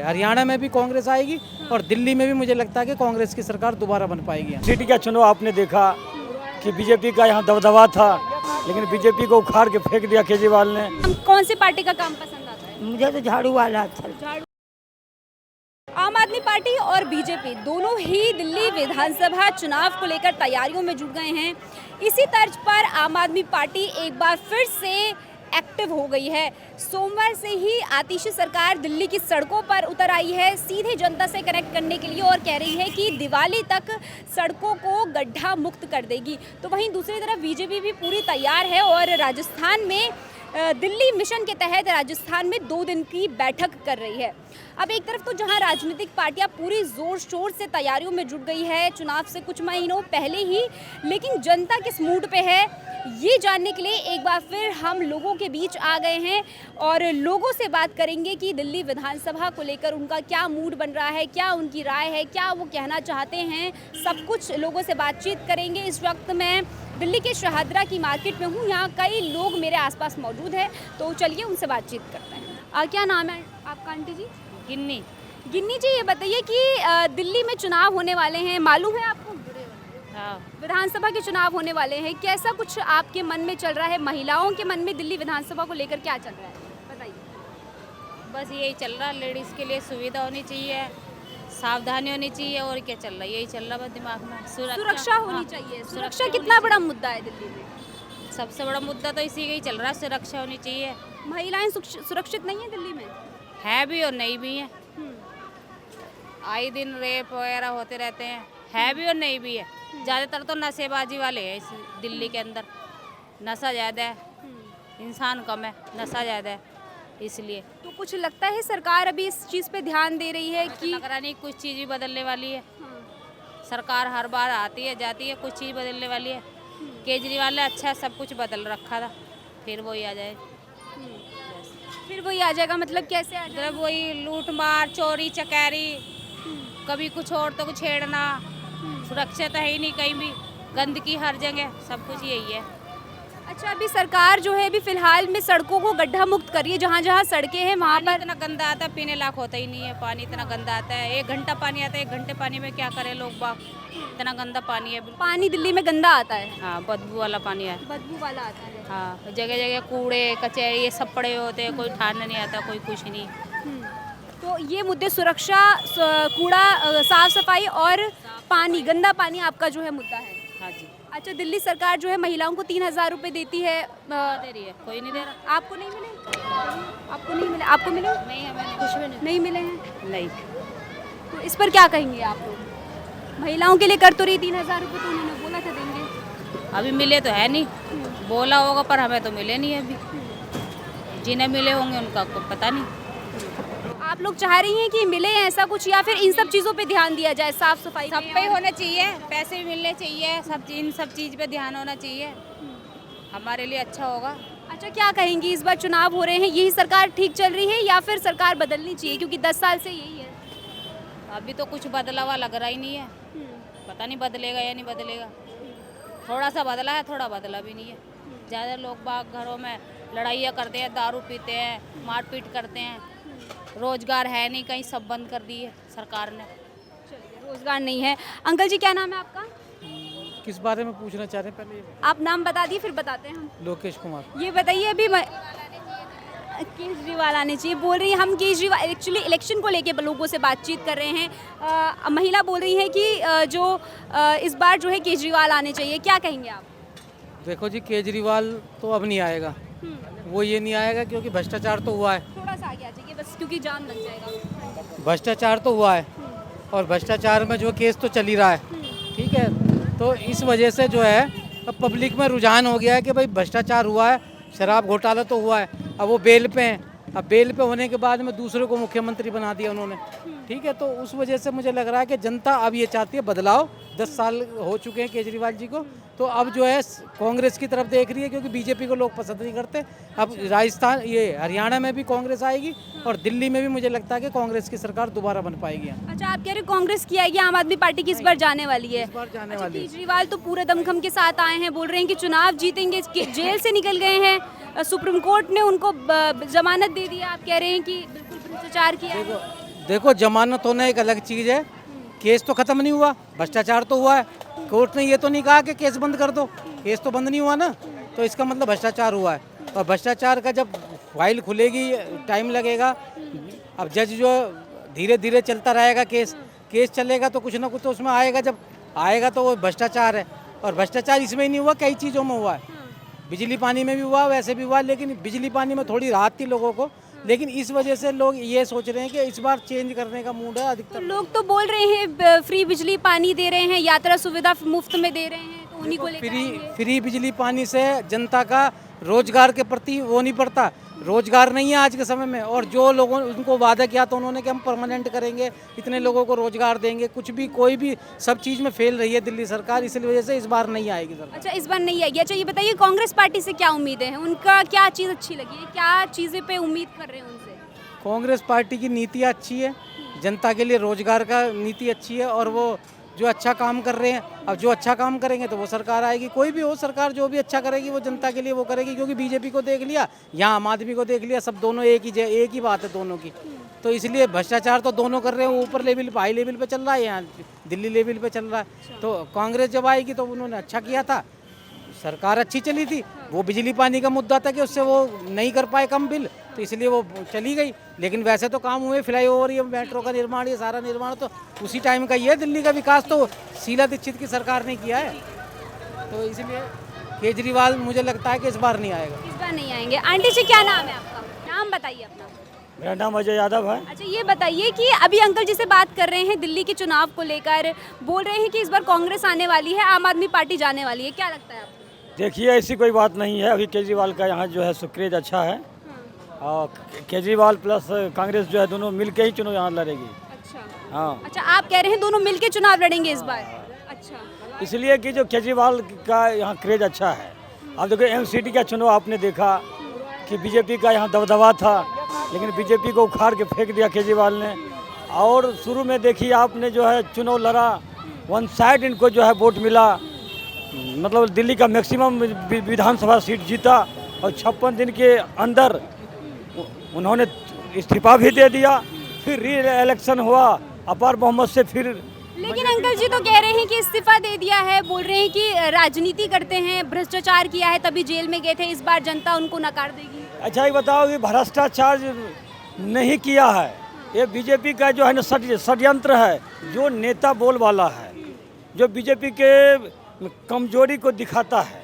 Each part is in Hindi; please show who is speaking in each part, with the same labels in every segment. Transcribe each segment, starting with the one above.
Speaker 1: हरियाणा में भी कांग्रेस आएगी और दिल्ली में भी मुझे लगता है कि कांग्रेस की सरकार दोबारा बन पाएगी।
Speaker 2: सिटी का चुनाव आपने देखा कि बीजेपी का यहाँ दबदबा था, लेकिन बीजेपी को उखाड़ के फेंक दिया केजरीवाल ने।
Speaker 3: कौन सी पार्टी का काम पसंद आता है?
Speaker 4: मुझे तो झाड़ू वाला अच्छा लगता है।
Speaker 3: आम आदमी पार्टी और बीजेपी दोनों ही दिल्ली विधानसभा चुनाव को लेकर तैयारियों में जुट गए हैं। इसी तर्ज पर आम आदमी पार्टी एक बार फिर से एक्टिव हो गई है। सोमवार से ही आतिशी सरकार दिल्ली की सड़कों पर उतर आई है, सीधे जनता से कनेक्ट करने के लिए, और कह रही है कि दिवाली तक सड़कों को गड्ढा मुक्त कर देगी। तो वहीं दूसरी तरफ बीजेपी भी पूरी तैयार है और राजस्थान में दिल्ली मिशन के तहत राजस्थान में 2 दिन की बैठक कर रही है। अब एक तरफ तो जहां राजनीतिक पार्टियां पूरी जोर शोर से तैयारियों में जुट गई है चुनाव से कुछ महीनों पहले ही, लेकिन जनता किस मूड पे है ये जानने के लिए एक बार फिर हम लोगों के बीच आ गए हैं और लोगों से बात करेंगे कि दिल्ली विधानसभा को लेकर उनका क्या मूड बन रहा है, क्या उनकी राय है, क्या वो कहना चाहते हैं। सब कुछ लोगों से बातचीत करेंगे। इस वक्त मैं दिल्ली के शहादरा की मार्केट में हूँ, यहाँ कई लोग मेरे आसपास मौजूद हैं, तो चलिए उनसे बातचीत करते हैं। क्या नाम है आपका आंटी जी?
Speaker 5: गिन्नी।
Speaker 3: गिन्नी जी, ये बताइए कि दिल्ली में चुनाव होने वाले हैं, मालूम है आपको?
Speaker 5: हाँ।
Speaker 3: विधानसभा के चुनाव होने वाले हैं, कैसा कुछ आपके मन में चल रहा है? महिलाओं के मन में दिल्ली विधानसभा को लेकर क्या चल रहा है, बताइए।
Speaker 5: बस यही चल रहा है, लेडीज़ के लिए सुविधा होनी चाहिए, सावधानी होनी चाहिए, और क्या चल रहा है, यही चल रहा है दिमाग में।
Speaker 3: सुरक्षा होनी
Speaker 5: हाँ,
Speaker 3: चाहिए।
Speaker 5: सुरक्षा
Speaker 3: सुरक्षा कितना बड़ा मुद्दा है दिल्ली में?
Speaker 5: सबसे बड़ा मुद्दा तो इसी का ही चल रहा है, सुरक्षा होनी चाहिए।
Speaker 3: महिलाएं सुरक्षित नहीं है दिल्ली में?
Speaker 5: है भी और नहीं भी है। आए दिन रेप वगैरह होते रहते हैं, है भी और नहीं भी है। ज़्यादातर तो नशेबाजी वाले हैं इस दिल्ली के अंदर, नशा ज़्यादा है, इंसान कम है, नशा ज़्यादा है, इसलिए।
Speaker 3: तो कुछ लगता है सरकार अभी इस चीज़ पे ध्यान दे रही है कि
Speaker 5: लग रहा नहीं कुछ चीज़ भी बदलने वाली है। सरकार हर बार आती है जाती है, कुछ चीज़ बदलने वाली है। केजरीवाल ने अच्छा सब कुछ बदल रखा था, फिर वही आ जाए।
Speaker 3: फिर वही आ जाएगा, मतलब कैसे आ जाएगा?
Speaker 5: मतलब वही लूट मार, चोरी चकारी, कभी कुछ और तो कुछ छेड़ना, सुरक्षा तो है ही नहीं कहीं भी, गंदगी हर जगह, सब कुछ यही है।
Speaker 3: अच्छा, अभी सरकार जो है अभी फिलहाल में सड़कों को गड्ढा मुक्त करी है, जहाँ जहाँ सड़कें हैं वहाँ पर।
Speaker 5: इतना गंदा आता है, पीने लायक होता ही नहीं है पानी, इतना गंदा आता है। 1 घंटा पानी आता है, 1 घंटे पानी में क्या करें लोग बाग, इतना गंदा पानी है।
Speaker 3: पानी दिल्ली में गंदा आता है?
Speaker 5: हाँ, बदबू वाला पानी है।
Speaker 3: बदबू वाला आता है?
Speaker 5: हाँ, जगह जगह कूड़े कचरे ये सब पड़े होते हैं, कोई ठान नहीं आता, कोई कुछ नहीं।
Speaker 3: तो ये मुद्दे सुरक्षा, कूड़ा, साफ सफाई और पानी, गंदा पानी आपका जो है मुद्दा है।
Speaker 5: हाँ जी।
Speaker 3: अच्छा, दिल्ली सरकार जो है महिलाओं को 3000 रुपये देती है,
Speaker 5: दे रही है, कोई नहीं दे रहा।
Speaker 3: आपको नहीं मिले? आपको नहीं मिले? आपको मिले?
Speaker 5: नहीं, हमें कुछ भी
Speaker 3: नहीं मिले हैं?
Speaker 5: नहीं।
Speaker 3: तो इस पर क्या कहेंगे आप लोग? महिलाओं के लिए कर तो रही 3000 रुपये, तो उन्होंने बोला था देंगे।
Speaker 5: अभी मिले तो है नहीं, बोला होगा पर हमें तो मिले नहीं अभी। जिन्हें मिले होंगे उनका पता नहीं।
Speaker 3: आप लोग चाह रही हैं कि मिले ऐसा कुछ, या फिर इन सब चीज़ों पे ध्यान दिया जाए, साफ सफाई
Speaker 5: सब पे ही होना चाहिए, पैसे भी मिलने चाहिए, इन सब चीज़ पे ध्यान होना चाहिए, हमारे लिए अच्छा होगा।
Speaker 3: अच्छा, क्या कहेंगी इस बार चुनाव हो रहे हैं, यही सरकार ठीक चल रही है या फिर सरकार बदलनी चाहिए, क्योंकि 10 साल से यही है?
Speaker 5: अभी तो कुछ बदला हुआ लग रहा ही नहीं है, पता नहीं बदलेगा या नहीं बदलेगा। थोड़ा सा बदला है, थोड़ा बदला भी नहीं है। ज़्यादा लोग बाग घरों में लड़ाइयाँ करते हैं, दारू पीते हैं, मारपीट करते हैं, रोजगार है नहीं कहीं, सब बंद कर दी है सरकार ने।
Speaker 3: चलिए, रोजगार नहीं है। अंकल जी, क्या नाम है आपका?
Speaker 1: किस बारे में पूछना चाह रहे हैं पहले?
Speaker 3: आप नाम बता दिए, फिर बताते हैं हम।
Speaker 1: लोकेश कुमार।
Speaker 3: ये बताइए, अभी केजरीवाल आने चाहिए बोल रही है। हम केजरीवाल एक्चुअली इलेक्शन को लेके लोगों से बातचीत कर रहे हैं। महिला बोल रही है कि इस बार जो है केजरीवाल आने चाहिए, क्या कहेंगे आप?
Speaker 1: देखो जी, केजरीवाल तो अब नहीं आएगा। वो ये नहीं आएगा क्योंकि भ्रष्टाचार तो हुआ है।
Speaker 3: थोड़ा सा आगे आ जाइए बस, क्योंकि जाम लग जाएगा।
Speaker 1: भ्रष्टाचार तो हुआ है और भ्रष्टाचार में जो केस तो चल ही रहा है, ठीक है। तो इस वजह से जो है अब पब्लिक में रुझान हो गया है कि भाई भ्रष्टाचार हुआ है, शराब घोटाला तो हुआ है, अब वो बेल पे हैं। अब बेल पे होने के बाद में दूसरे को मुख्यमंत्री बना दिया उन्होंने, ठीक है। तो उस वजह से मुझे लग रहा है कि जनता अब ये चाहती है बदलाव। 10 साल हो चुके हैं केजरीवाल जी को, तो अब जो है कांग्रेस की तरफ देख रही है, क्योंकि बीजेपी को लोग पसंद नहीं करते। अब राजस्थान, ये हरियाणा में भी कांग्रेस आएगी और दिल्ली में भी मुझे लगता है कि कांग्रेस की सरकार दोबारा बन पाएगी।
Speaker 3: अच्छा, आप कह रहे हो कांग्रेस की आएगी, आम आदमी पार्टी की इस बार जाने वाली है?
Speaker 1: इस बार जाने वाली है।
Speaker 3: केजरीवाल तो पूरे दमखम के साथ आए हैं, बोल रहे हैं कि चुनाव जीतेंगे, जेल से निकल गए हैं, सुप्रीम कोर्ट ने उनको जमानत दे दी है। आप कह रहे हैं कि बिल्कुल भ्रष्टाचार किया है।
Speaker 1: देखो, देखो जमानत होना एक अलग चीज़ है, केस तो ख़त्म नहीं हुआ, भ्रष्टाचार तो हुआ है। कोर्ट ने ये तो नहीं कहा कि केस बंद कर दो, केस तो बंद नहीं हुआ ना, तो इसका मतलब भ्रष्टाचार हुआ है। और भ्रष्टाचार का जब फाइल खुलेगी टाइम लगेगा। अब जज जो धीरे धीरे चलता रहेगा, केस चलेगा तो कुछ ना कुछ तो उसमें आएगा, जब आएगा तो वो भ्रष्टाचार है। और भ्रष्टाचार इसमें ही नहीं हुआ, कई चीज़ों में हुआ है, बिजली पानी में भी हुआ, वैसे भी हुआ, लेकिन बिजली पानी में थोड़ी राहत थी लोगों को, लेकिन इस वजह से लोग ये सोच रहे हैं कि इस बार चेंज करने का मूड है
Speaker 3: तो
Speaker 1: अधिकतर।
Speaker 3: लोग तो बोल रहे हैं फ्री बिजली पानी दे रहे हैं, यात्रा सुविधा मुफ्त में दे रहे हैं, तो उन्हीं को लेकर आएंगे।
Speaker 1: फ्री बिजली पानी से जनता का रोजगार के प्रति वो नहीं पड़ता, रोजगार नहीं है आज के समय में। और जो लोगों उनको वादा किया तो उन्होंने कि हम परमानेंट करेंगे, इतने लोगों को रोजगार देंगे, कुछ भी कोई भी सब चीज़ में फेल रही है दिल्ली सरकार, इसलिए वजह से इस बार नहीं आएगी सरकार।
Speaker 3: अच्छा, इस बार नहीं आएगी। अच्छा, ये बताइए कांग्रेस पार्टी से क्या उम्मीदें हैं, उनका क्या चीज़ अच्छी लगी है, क्या चीज़ें पे उम्मीद कर रहे हैं उनसे?
Speaker 1: कांग्रेस पार्टी की नीतियाँ अच्छी है, जनता के लिए रोजगार का नीति अच्छी है, और वो जो अच्छा काम कर रहे हैं, अब जो अच्छा काम करेंगे तो वो सरकार आएगी, कोई भी हो सरकार, जो भी अच्छा करेगी वो जनता के लिए वो करेगी। क्योंकि बीजेपी को देख लिया, यहाँ आम आदमी को देख लिया, सब दोनों एक ही बात है दोनों की। तो इसलिए भ्रष्टाचार तो दोनों कर रहे हैं, ऊपर लेवल पे, हाई लेवल पे चल रहा है, यहाँ दिल्ली लेवल पे चल रहा है। तो कांग्रेस जब आएगी तो उन्होंने अच्छा किया था, सरकार अच्छी चली थी। वो बिजली पानी का मुद्दा था कि उससे वो नहीं कर पाए कम बिल, तो इसलिए वो चली गई। लेकिन वैसे तो काम हुए, फ्लाईओवर, ये मेट्रो का निर्माण, ये सारा निर्माण तो उसी टाइम का ही है। दिल्ली का विकास तो शीला दीक्षित की सरकार ने किया है, तो इसलिए केजरीवाल मुझे लगता है कि इस बार नहीं आएगा।
Speaker 3: इस बार नहीं आएंगे। आंटी जी, क्या नाम है आपका? नाम बताइए अपना।
Speaker 2: मेरा नाम अजय यादव है।
Speaker 3: अच्छा, ये बताइए कि अभी अंकल जी से बात कर रहे हैं दिल्ली के चुनाव को लेकर, बोल रहे हैं कि इस बार कांग्रेस आने वाली है, आम आदमी पार्टी जाने वाली है, क्या लगता है आपको?
Speaker 2: देखिए, ऐसी कोई बात नहीं है। अभी केजरीवाल का यहाँ जो है सुक्रेज अच्छा है, और केजरीवाल प्लस कांग्रेस जो है दोनों मिलके ही चुनाव यहाँ लड़ेगी।
Speaker 3: अच्छा,
Speaker 2: हाँ,
Speaker 3: अच्छा, आप कह रहे हैं दोनों मिलके चुनाव लड़ेंगे इस बार? अच्छा,
Speaker 2: इसलिए कि जो केजरीवाल का यहाँ क्रेज अच्छा है। अब देखो एमसीडी का चुनाव आपने देखा कि बीजेपी का यहाँ दबदबा था, लेकिन बीजेपी को उखाड़ के फेंक दिया केजरीवाल ने। और शुरू में देखिए आपने जो है चुनाव लड़ा, वन साइड इनको जो है वोट मिला, मतलब दिल्ली का मैक्सिमम विधानसभा सीट जीता, और 56 दिन के अंदर उन्होंने इस्तीफा भी दे दिया। फिर री इलेक्शन हुआ अपार बहुमत से। फिर
Speaker 3: लेकिन अंकल जी तो कह रहे हैं कि इस्तीफा दे दिया है, बोल रहे हैं कि राजनीति करते हैं, भ्रष्टाचार किया है तभी जेल में गए थे, इस बार जनता उनको नकार देगी।
Speaker 2: अच्छा, ये बताओ कि भ्रष्टाचार नहीं किया है, ये बीजेपी का जो है ना षड्यंत्र है, जो नेता बोल वाला है, जो बीजेपी के कमजोरी को दिखाता है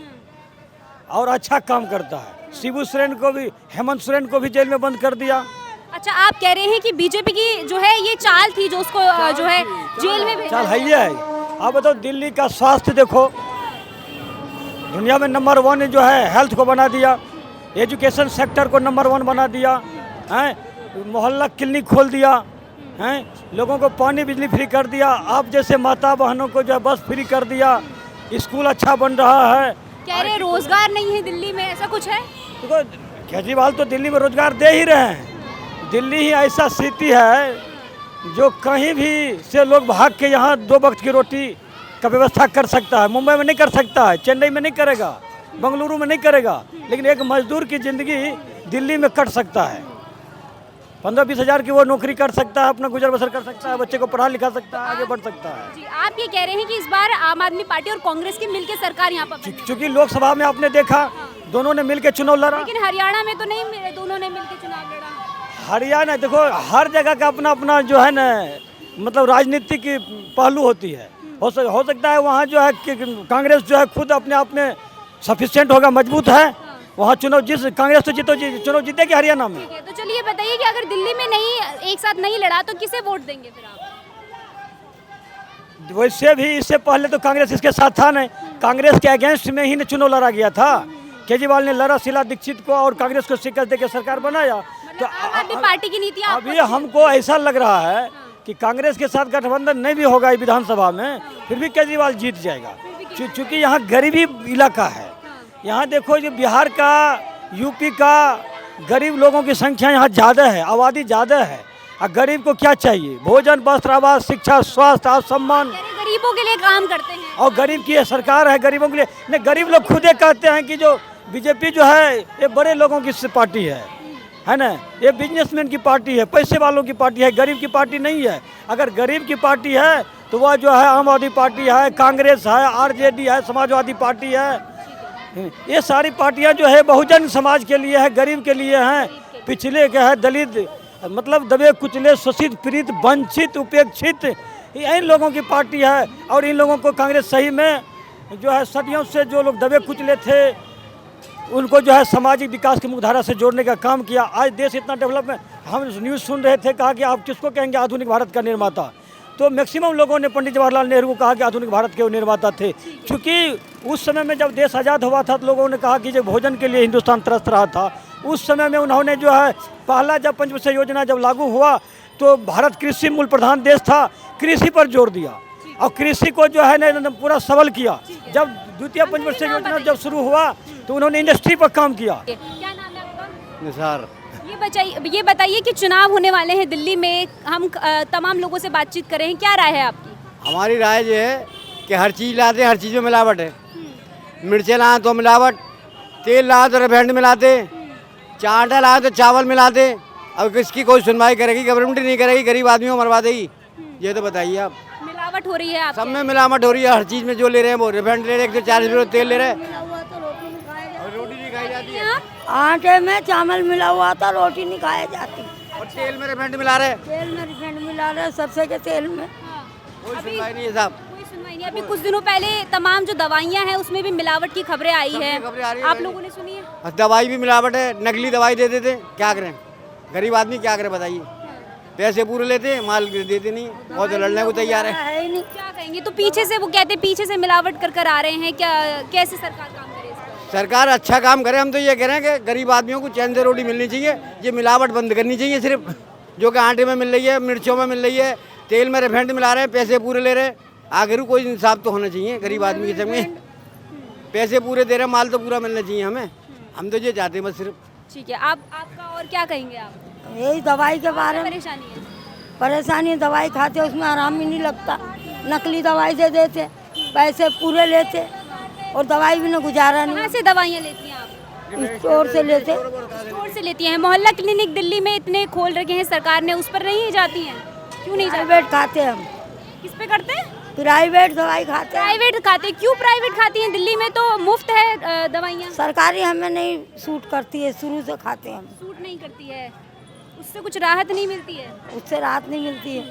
Speaker 2: और अच्छा काम करता है। शिबू सोरेन को भी, हेमंत सोरेन को भी जेल में बंद कर दिया।
Speaker 3: अच्छा, आप कह रहे हैं कि बीजेपी की जो है ये चाल थी जो उसको जो है जेल में भेजा
Speaker 2: चल है ये है। आप बताओ, दिल्ली का स्वास्थ्य देखो, दुनिया में नंबर 1 जो है हेल्थ को बना दिया, एजुकेशन सेक्टर को नंबर 1 बना दिया है, मोहल्ला क्लिनिक खोल दिया है, लोगों को पानी बिजली फ्री कर दिया, आप जैसे माता बहनों को जो है बस फ्री कर दिया, स्कूल अच्छा बन रहा है।
Speaker 3: कह रहे रोजगार नहीं है दिल्ली में, ऐसा कुछ है?
Speaker 2: देखो, केजरीवाल तो दिल्ली में रोजगार दे ही रहे हैं। दिल्ली ही ऐसा सिटी है जो कहीं भी से लोग भाग के यहाँ 2 वक्त की रोटी का व्यवस्था कर सकता है। मुंबई में नहीं कर सकता है, चेन्नई में नहीं करेगा, बेंगलुरु में नहीं करेगा, लेकिन एक मजदूर की ज़िंदगी दिल्ली में कट सकता है। 15-20 हज़ार की वो नौकरी कर सकता है, अपना गुजर बसर कर सकता है, बच्चे को पढ़ा लिखा सकता है, आगे बढ़ सकता है।
Speaker 3: जी, आप ये कह रहे हैं कि इस बार आम आदमी पार्टी और कांग्रेस की मिलकर सरकार यहाँ पर,
Speaker 2: चूँकि लोकसभा में आपने देखा दोनों ने मिलकर चुनाव लड़ा,
Speaker 3: लेकिन हरियाणा में तो नहीं मिले, दोनों ने मिलकर चुनाव लड़ा।
Speaker 2: हरियाणा देखो, हर जगह का अपना अपना जो है ना, मतलब राजनीतिक पहलू होती है। हो सकता है वहाँ जो है कि कांग्रेस जो है खुद अपने आप में सफिशिएंट होगा, मजबूत है, वहाँ चुनाव कांग्रेस तो चुनाव जीतेगी हरियाणा में।
Speaker 3: ठीक है, तो चलिए बताइए कि अगर दिल्ली में नहीं एक साथ नहीं लड़ा तो किसे वोट देंगे फिर आप?
Speaker 2: वैसे भी इससे पहले तो कांग्रेस इसके साथ था नहीं, कांग्रेस के अगेंस्ट में ही चुनाव लड़ा गया था। केजरीवाल ने लड़ा शीला दीक्षित को और कांग्रेस को शिकस्त देकर सरकार बनाया। तो
Speaker 3: आम आदमी पार्टी की नीति
Speaker 2: अभी हमको ऐसा लग रहा है कि कांग्रेस के साथ गठबंधन नहीं भी होगा विधानसभा में, फिर भी केजरीवाल जीत जाएगा। चूँकि यहाँ गरीबी इलाका है, यहाँ देखो जो बिहार का, यूपी का गरीब लोगों की संख्या यहाँ ज़्यादा है, आबादी ज़्यादा है। और गरीब को क्या चाहिए? भोजन, वस्त्र, आवास, शिक्षा, स्वास्थ्य और सम्मान।
Speaker 3: गरीबों के लिए काम करते हैं
Speaker 2: और गरीब की सरकार है, गरीबों के लिए नहीं। गरीब लोग खुद ही कहते हैं कि जो बीजेपी जो है ये बड़े लोगों की पार्टी है, है ना। ये बिजनेसमैन की पार्टी है, पैसे वालों की पार्टी है, गरीब की पार्टी नहीं है। अगर गरीब की पार्टी है तो वह जो है आम आदमी पार्टी है, कांग्रेस है, आरजेडी है, समाजवादी पार्टी है। ये सारी पार्टियां जो है बहुजन समाज के लिए है, गरीब के लिए हैं, पिछले के है, दलित मतलब दबे कुचले, शोषित, पीड़ित, वंचित, उपेक्षित, इन लोगों की पार्टी है। और इन लोगों को कांग्रेस सही में जो है सदियों से जो लोग दबे कुचले थे उनको जो है सामाजिक विकास की मुख्यधारा से जोड़ने का काम किया। आज देश इतना डेवलपमेंट, हम न्यूज़ सुन रहे थे, कहा कि आप किसको कहेंगे आधुनिक भारत का निर्माता, तो मैक्सिमम लोगों ने पंडित जवाहरलाल नेहरू को कहा कि आधुनिक भारत के वो निर्माता थे। क्योंकि उस समय में जब देश आज़ाद हुआ था तो लोगों ने कहा कि जो भोजन के लिए हिंदुस्तान तरस रहा था, उस समय में उन्होंने जो है पहला जब पंचवर्षीय योजना जब लागू हुआ तो भारत कृषि मूल प्रधान देश था, कृषि पर जोर दिया और कृषि को जो है ना पूरा सबल किया। जब द्वितीय पंचवर्षीय योजना जब शुरू हुआ तो उन्होंने इंडस्ट्री पर काम किया।
Speaker 3: क्या नाम है आपका?
Speaker 6: निसार।
Speaker 3: ये बताइए कि चुनाव होने वाले हैं दिल्ली में, हम तमाम लोगों से बातचीत कर रहे हैं, क्या राय है आपकी?
Speaker 6: हमारी राय ये है कि हर चीज़ लाते, हर चीज़ में मिलावट है। मिर्चें लाए तो मिलावट, तेल लाए तो रिफाइंड मिलाते, आटा लाए तो चावल मिलाते। अब किसकी कोई सुनवाई करेगी? गवर्नमेंट नहीं करेगी, गरीब आदमी को मरवा देगी। ये तो बताइए आप।
Speaker 3: मिलावट हो रही है आप?
Speaker 6: सब में मिलावट हो रही है, हर चीज़ में जो ले रहे हैं वो रिफाइंड ले रहे हैं, 140 रुपये तेल ले रहे हैं और रोटी नहीं खाई जाती है।
Speaker 4: आटे में चावल मिला हुआ था, रोटी नहीं खाई जाती।
Speaker 6: और तेल में रिफाइंड मिला रहे हैं,
Speaker 4: तेल में रिफाइंड मिला रहे, सरसों के तेल में।
Speaker 6: कोई सुनवाई नहीं है साहब।
Speaker 3: कोई सुनवाई नहीं। अभी कुछ दिनों पहले तमाम जो दवाइयाँ हैं उसमें भी मिलावट की खबरें आई
Speaker 6: सबकी
Speaker 3: है,
Speaker 6: खबरें आ रही है
Speaker 3: आप
Speaker 6: भाई।
Speaker 3: लोगों ने सुनी है?
Speaker 6: दवाई भी मिलावट है, नकली दवाई दे देते, क्या करें? गरीब आदमी क्या करे बताइए? पैसे पूरे लेते हैं, माल देते नहीं, और तो लड़ने को तैयार है।
Speaker 4: है ही नहीं।
Speaker 3: क्या कहेंगे? तो पीछे से वो कहते हैं पीछे से मिलावट कर आ रहे हैं, क्या कैसे सरकार काम करे इस पर?
Speaker 6: सरकार अच्छा काम करे। हम तो ये कह रहे हैं कि गरीब आदमियों को चैन से रोटी मिलनी चाहिए, ये मिलावट बंद करनी चाहिए। सिर्फ जो कि आटे में मिल रही है, मिर्चों में मिल रही है, तेल में रिफाइंड मिला रहे हैं, पैसे पूरे ले रहे हैं। आखिर कोई इंसाफ तो होना चाहिए गरीब आदमी के संग में। पैसे पूरे दे रहे हैं, माल तो पूरा मिलना चाहिए हमें। हम तो ये चाहते हैं बस सिर्फ।
Speaker 3: ठीक है, आपका और क्या कहेंगे आप?
Speaker 4: यही दवाई के बारे में
Speaker 3: परेशानी है?
Speaker 4: परेशानी, दवाई खाते उसमें आराम ही नहीं लगता, नकली दवाई दे देते, पैसे पूरे लेते और दवाई भी ना गुजारा
Speaker 3: कहाँ
Speaker 4: नहीं।
Speaker 3: से दवाइयाँ लेती हैं आप?
Speaker 4: स्टोर से लेते।
Speaker 3: स्टोर से लेती हैं। मोहल्ला क्लिनिक दिल्ली में इतने खोल रखे हैं सरकार ने, उस पर नहीं जाती हैं? क्यों नहीं जाती?
Speaker 4: प्राइवेट खाते हम,
Speaker 3: किस पे करते हैं?
Speaker 4: प्राइवेट दवाई खाते हैं।
Speaker 3: प्राइवेट खाते हैं। क्यों प्राइवेट खाती हैं? दिल्ली में तो मुफ्त है दवाइयाँ।
Speaker 4: सरकारी हमें नहीं सूट करती है, शुरू से खाते हैं हम।
Speaker 3: सूट नहीं करती है, उससे कुछ राहत नहीं मिलती है?
Speaker 4: उससे राहत नहीं मिलती है,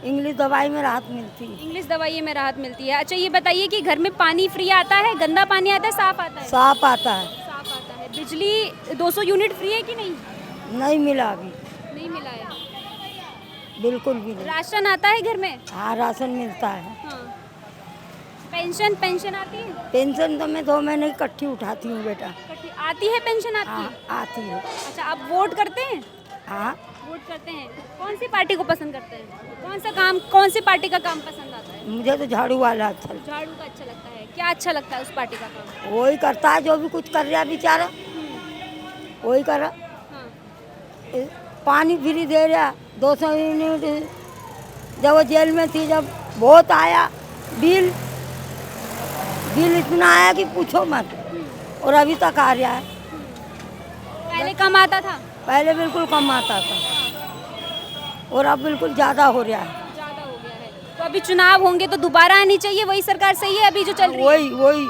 Speaker 4: इंग्लिश दवाई में राहत मिलती है।
Speaker 3: इंग्लिश दवाई में राहत मिलती है। अच्छा ये बताइए कि घर में पानी फ्री आता है, गंदा पानी आता है, साफ आता है?
Speaker 4: साफ आता है।
Speaker 3: साफ आता है। बिजली 200 यूनिट फ्री है कि नहीं?
Speaker 4: नहीं मिला अभी,
Speaker 3: नहीं मिला है।
Speaker 4: बिल्कुल भी नहीं।
Speaker 3: राशन आता है घर में?
Speaker 4: हाँ राशन मिलता है।
Speaker 3: हाँ। पेंशन आती है?
Speaker 4: पेंशन तो मैं 2 महीने इकट्ठी उठाती हूँ बेटा।
Speaker 3: आती है पेंशन आती
Speaker 4: हाँ
Speaker 3: है?
Speaker 4: आती है।
Speaker 3: अच्छा आप वोट करते हैं?
Speaker 4: हाँ
Speaker 3: वोट करते हैं। कौन सी पार्टी को पसंद करते हैं? कौन सा काम, कौन सी पार्टी का काम पसंद आता है?
Speaker 4: मुझे तो झाड़ू वाला अच्छा लगता
Speaker 3: झाड़ू का अच्छा लगता है। क्या अच्छा लगता है उस पार्टी का काम?
Speaker 4: है, वही करता है जो भी कुछ कर रहा बेचारा, वही कर रहा।
Speaker 3: हाँ।
Speaker 4: पानी फ्री दे रहा, 200 यूनिट। जब वो जेल में थी, जब बहुत आया बिल इतना आया कि पूछो मत, और अभी तक आ रहा है।
Speaker 3: पहले कम आता था?
Speaker 4: पहले बिल्कुल कम आता था और अब बिल्कुल ज़्यादा हो रहा है।
Speaker 3: ज़्यादा हो गया है। तो अभी चुनाव होंगे तो दोबारा आनी चाहिए वही सरकार सही है अभी जो चल रही है?
Speaker 4: वही
Speaker 3: वही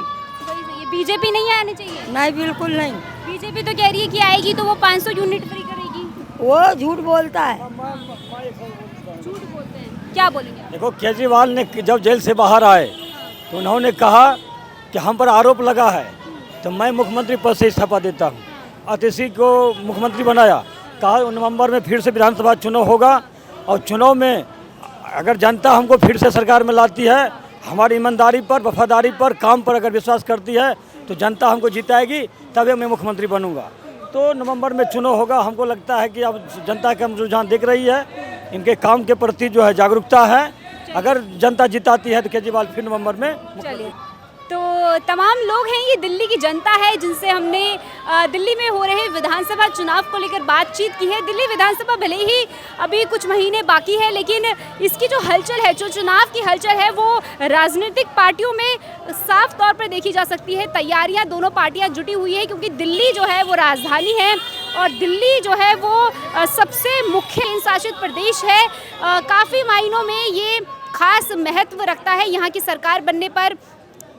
Speaker 3: सही है। बीजेपी नहीं आनी चाहिए?
Speaker 4: नहीं, बिल्कुल नहीं।
Speaker 3: बीजेपी तो कह रही है कि आएगी तो वो 500 यूनिट फ्री करेगी।
Speaker 4: वो झूठ बोलता है।
Speaker 3: झूठ बोलते हैं। क्या बोलेंगे आप?
Speaker 2: देखो केजरीवाल ने जब जेल से बाहर आए तो उन्होंने कहा कि हम पर आरोप लगा है तो मैं मुख्यमंत्री पद से इस्तीफा देता हूँ। अतिशी को मुख्यमंत्री बनाया, कहा नवंबर में फिर से विधानसभा चुनाव होगा और चुनाव में अगर जनता हमको फिर से सरकार में लाती है, हमारी ईमानदारी पर, वफादारी पर, काम पर अगर विश्वास करती है तो जनता हमको जिताएगी, तभी मैं मुख्यमंत्री बनूंगा। तो नवंबर में चुनाव होगा। हमको लगता है कि अब जनता का रुझान दिख रही है, इनके काम के प्रति जो है जागरूकता है। अगर जनता जिताती है तो केजरीवाल फिर नवंबर में।
Speaker 3: चलिए, तो तमाम लोग हैं, ये दिल्ली की जनता है जिनसे हमने दिल्ली में हो रहे विधानसभा चुनाव को लेकर बातचीत की है। दिल्ली विधानसभा भले ही अभी कुछ महीने बाकी है, लेकिन इसकी जो हलचल है, जो चुनाव की हलचल है, वो राजनीतिक पार्टियों में साफ तौर पर देखी जा सकती है। तैयारियां दोनों पार्टियां जुटी हुई है क्योंकि दिल्ली जो है वो राजधानी है और दिल्ली जो है वो सबसे मुख्य केंद्र शासित प्रदेश है। काफ़ी मायनों में ये खास महत्व रखता है यहाँ की सरकार बनने पर।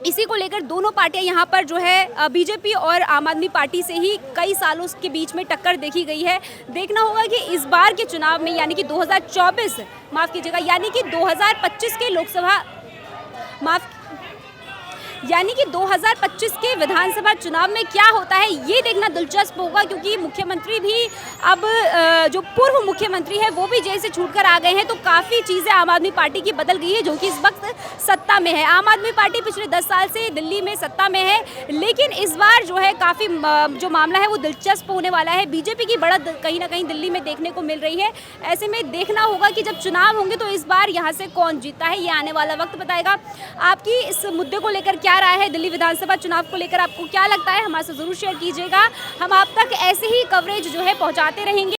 Speaker 3: इसी को लेकर दोनों पार्टियां यहाँ पर जो है बीजेपी और आम आदमी पार्टी से ही कई सालों के बीच में टक्कर देखी गई है। देखना होगा कि इस बार के चुनाव में यानी कि 2024 माफ़ कीजिएगा यानी कि 2025 के लोकसभा यानी कि 2025 के विधानसभा चुनाव में क्या होता है ये देखना दिलचस्प होगा, क्योंकि मुख्यमंत्री भी अब जो पूर्व मुख्यमंत्री है वो भी जेल से छूटकर आ गए हैं। तो काफ़ी चीज़ें आम आदमी पार्टी की बदल गई है, जो कि इस वक्त सत्ता में है। आम आदमी पार्टी पिछले 10 साल से दिल्ली में सत्ता में है, लेकिन इस बार जो है काफ़ी जो मामला है वो दिलचस्प होने वाला है। बीजेपी की बढ़त कहीं ना कहीं दिल्ली में देखने को मिल रही है। ऐसे में देखना होगा कि जब चुनाव होंगे तो इस बार यहाँ से कौन जीतता है, ये आने वाला वक्त बताएगा। आपकी इस मुद्दे को लेकर क्या राय है, दिल्ली विधानसभा चुनाव को लेकर आपको क्या लगता है, हमारे से जरूर शेयर कीजिएगा। हम आप तक ऐसे ही कवरेज जो है पहुंचाते रहेंगे।